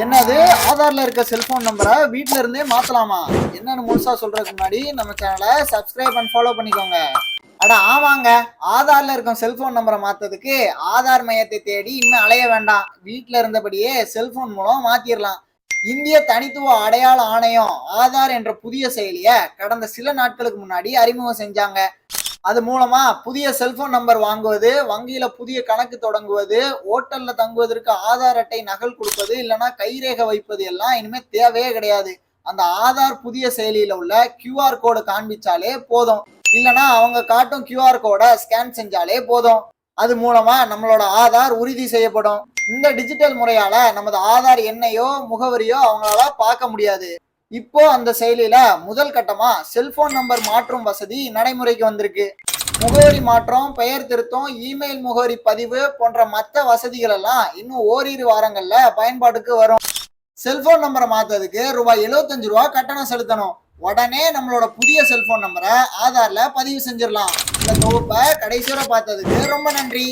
என்னது? ஆதார்ல இருக்க செல்போன் நம்பரை வீட்ல இருந்தே மாத்தலாமா? என்னன்னு முழுசா சொல்றதுக்கு முன்னாடி நம்ம சேனலை சப்ஸ்கிரைப் அண்ட் ஃபாலோ பண்ணிக்கோங்க. அட ஆமாங்க. ஆதார்ல இருக்கும் செல்போன் நம்பரை மாத்ததுக்கு ஆதார் மையத்தை தேடி இன்னும் அலைய வேண்டாம். வீட்ல இருந்தபடியே செல்போன் மூலம் மாத்திரலாம். இந்திய தனித்துவ அடையாள ஆணையம் ஆதார் என்ற புதிய செயலியை கடந்த சில நாட்களுக்கு முன்னாடி அறிமுகம் செஞ்சாங்க. அது மூலமா புதிய செல்போன் நம்பர் வாங்குவது, வங்கியில புதிய கணக்கு தொடங்குவது, ஓட்டல்ல தங்குவதற்கு ஆதார் அட்டை நகல் கொடுப்பது, இல்லைன்னா கைரேகை வைப்பது எல்லாம் இனிமே தேவையே கிடையாது. அந்த ஆதார் புதிய செயலியில உள்ள QR கோடு காண்பிச்சாலே போதும். இல்லைன்னா அவங்க காட்டும் QR கோடை ஸ்கேன் செஞ்சாலே போதும். அது மூலமா நம்மளோட ஆதார் உறுதி செய்யப்படும். இந்த டிஜிட்டல் முறையால நமது ஆதார் எண்ணையோ முகவரியோ அவங்களால பார்க்க முடியாது. இப்போ அந்த செயலியில முதல் கட்டமா செல்போன் நம்பர் மாற்றும் வசதி நடைமுறைக்கு வந்திருக்கு. முகவரி மாற்றம், பெயர் திருத்தம், இமெயில் முகவரி பதிவு போன்ற மற்ற வசதிகள் எல்லாம் இன்னும் ஓரிரு வாரங்கள்ல பயன்பாட்டுக்கு வரும். செல்போன் நம்பரை மாத்ததுக்கு ரூபாய் 75 கட்டணம் செலுத்தணும். உடனே நம்மளோட புதிய செல்போன் நம்பரை ஆதார்ல பதிவு செஞ்சிடலாம். இந்த தொகுப்பை கடைசி வரை பார்த்ததுக்கு ரொம்ப நன்றி.